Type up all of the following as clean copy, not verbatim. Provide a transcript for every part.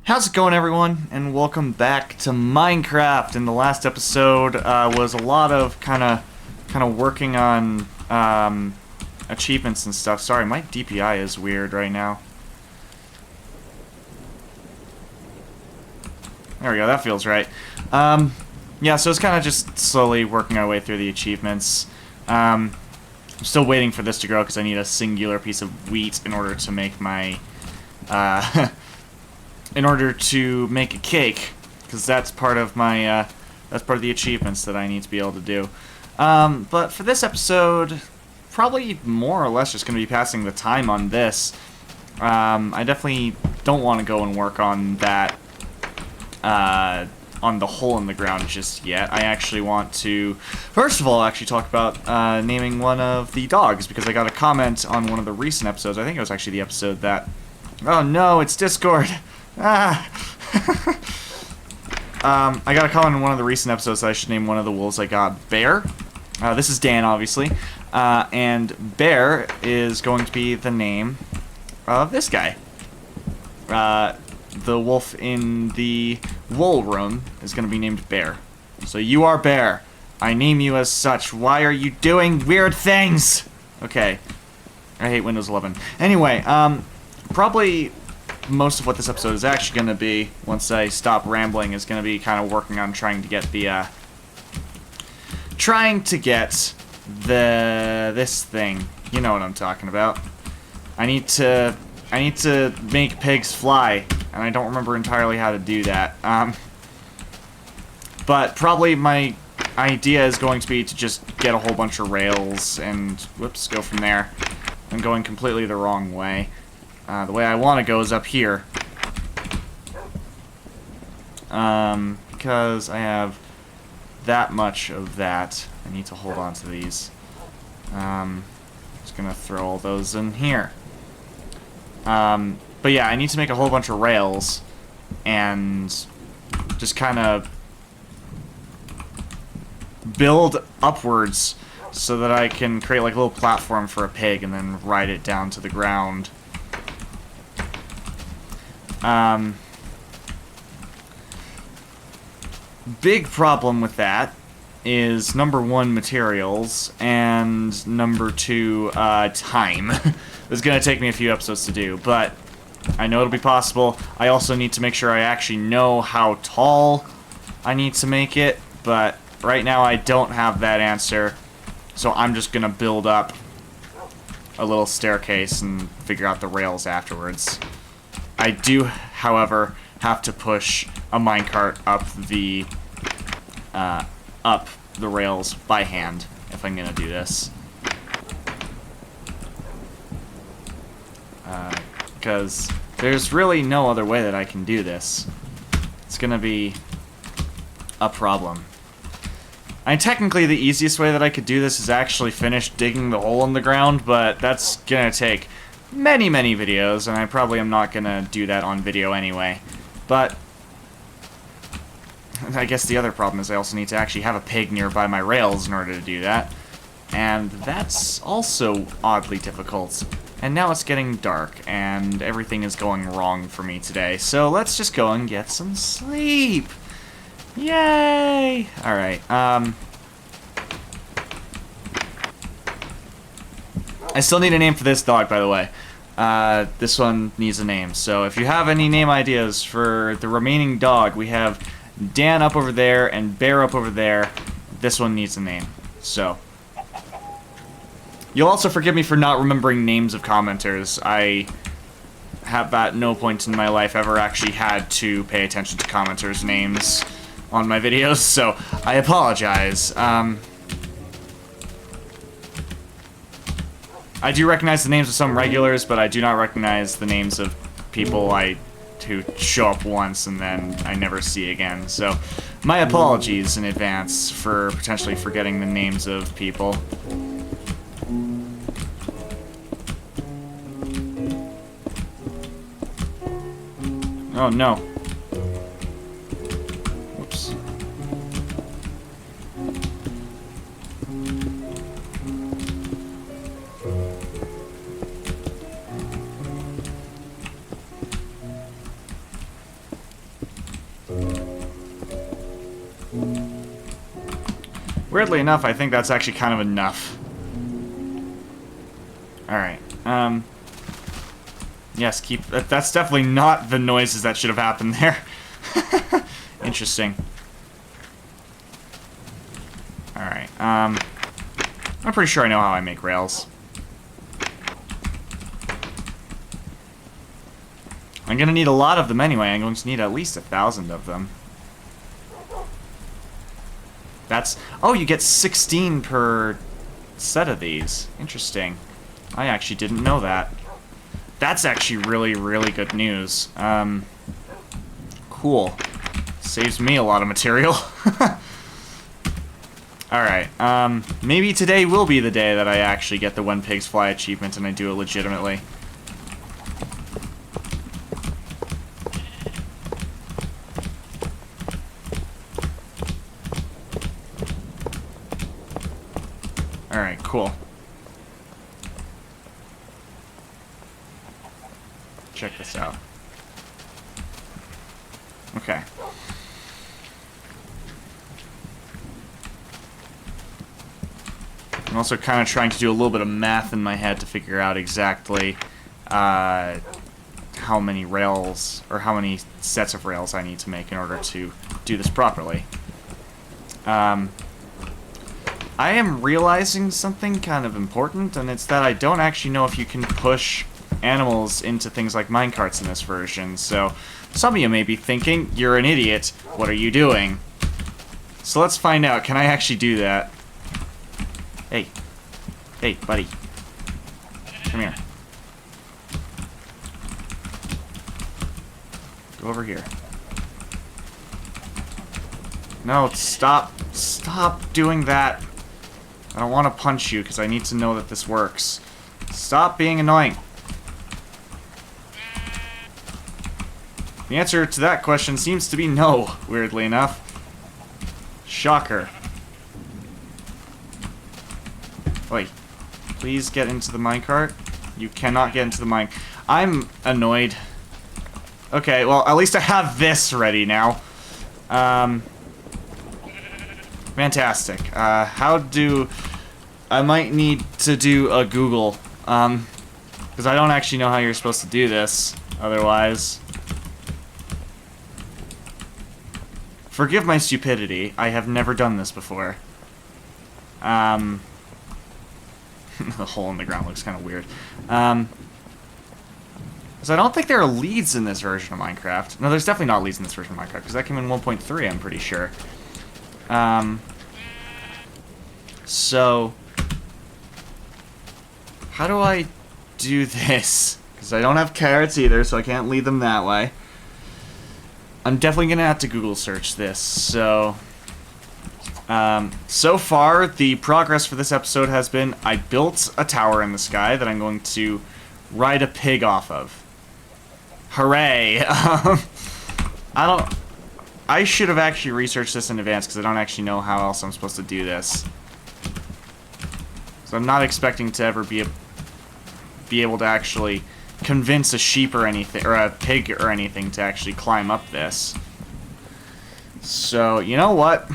How's it going, everyone? And welcome back to Minecraft. In the last episode was a lot of kind of working on achievements and stuff. Sorry, my DPI is weird right now. There we go. That feels right. Yeah, so it's kind of just slowly working our way through the achievements. I'm still waiting for this to grow because I need a singular piece of wheat in order to make my in order to make a cake, because that's part of my that's part of the achievements that I need to be able to do. But for this episode, probably more or less just going to be passing the time on this. I definitely don't want to go and work on that on the hole in the ground just yet. I actually want to, first of all, actually talk about naming one of the dogs, because I got a comment on one of the recent episodes. I think it was actually the episode that... Oh no, it's Discord! Ah! I got a comment in one of the recent episodes that I should name one of the wolves I got Bear. This is Dan, obviously. And Bear is going to be the name of this guy. The wolf in the wool room is going to be named Bear. So you are Bear. I name you as such. Why are you doing weird things? Okay. I hate Windows 11. Anyway, probably most of what this episode is actually going to be, once I stop rambling, is going to be kind of working on trying to get the, this thing. You know what I'm talking about. I need to make pigs fly, and I don't remember entirely how to do that. But probably my idea is going to be to just get a whole bunch of rails and, whoops, go from there. I'm going completely the wrong way. The way I want to go is up here. Because I have that much of that. I need to hold on to these. Just gonna throw all those in here. But yeah, I need to make a whole bunch of rails and just kind of build upwards so that I can create like a little platform for a pig and then ride it down to the ground. Big problem with that is number one, materials, and number two, time. It's gonna take me a few episodes to do, but I know it'll be possible. I also need to make sure I actually know how tall I need to make it, but right now I don't have that answer, so I'm just gonna build up a little staircase and figure out the rails afterwards. I do, however, have to push a minecart up the rails by hand if I'm gonna do this. Because there's really no other way that I can do this. It's gonna be a problem. Technically, the easiest way that I could do this is actually finish digging the hole in the ground, but that's gonna take many, many videos, and I probably am not gonna do that on video anyway. But I guess the other problem is I also need to actually have a pig nearby my rails in order to do that. And that's also oddly difficult. And now it's getting dark, and everything is going wrong for me today. So let's just go and get some sleep. Yay! Alright, I still need a name for this dog, by the way. This one needs a name. So if you have any name ideas for the remaining dog, we have Dan up over there and Bear up over there. This one needs a name. So you'll also forgive me for not remembering names of commenters. I have at no point in my life ever actually had to pay attention to commenters' names on my videos, so I apologize. I do recognize the names of some regulars, but I do not recognize the names of people who show up once and then I never see again. So my apologies in advance for potentially forgetting the names of people. Oh no. Whoops. Weirdly enough, I think that's actually kind of enough. Alright, yes, that's definitely not the noises that should have happened there. Interesting. Alright, I'm pretty sure I know how I make rails. I'm gonna need a lot of them anyway. I'm going to need at least 1,000 of them. That's... Oh, you get 16 per set of these. Interesting. I actually didn't know that. That's actually really, really good news. Cool. Saves me a lot of material. Alright, maybe today will be the day that I actually get the When Pigs Fly achievement and I do it legitimately. Alright, cool. Check this out. Okay. I'm also kind of trying to do a little bit of math in my head to figure out exactly how many rails, or how many sets of rails I need to make in order to do this properly. I am realizing something kind of important, and it's that I don't actually know if you can push animals into things like minecarts in this version, so some of you may be thinking, you're an idiot, what are you doing? So let's find out, can I actually do that? Hey. Hey, buddy. Come here. Go over here. No, stop. Stop doing that. I don't want to punch you because I need to know that this works. Stop being annoying. The answer to that question seems to be no, weirdly enough. Shocker. Wait. Please get into the minecart. You cannot get into the mine. I'm annoyed. Okay, well, at least I have this ready now. Fantastic. How do... I might need to do a Google. Because I don't actually know how you're supposed to do this, otherwise. Forgive my stupidity. I have never done this before. The hole in the ground looks kind of weird. So I don't think there are leads in this version of Minecraft. No, there's definitely not leads in this version of Minecraft, because that came in 1.3, I'm pretty sure. So... how do I do this? Because I don't have carrots either, so I can't lead them that way. I'm definitely going to have to Google search this, so... so far, the progress for this episode has been I built a tower in the sky that I'm going to ride a pig off of. Hooray! I should have actually researched this in advance because I don't actually know how else I'm supposed to do this. So I'm not expecting to ever be able to actually convince a sheep or anything, or a pig or anything to actually climb up this. So, you know what?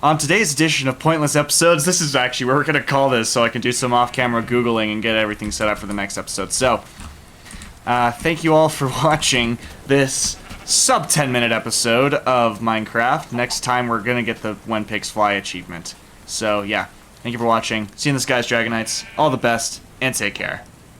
On today's edition of Pointless Episodes, this is actually where we're going to call this so I can do some off-camera Googling and get everything set up for the next episode. So, thank you all for watching this sub 10-minute episode of Minecraft. Next time we're going to get the When Pigs Fly achievement. So, yeah. Thank you for watching. See you in the skies, Dragonites. All the best, and take care.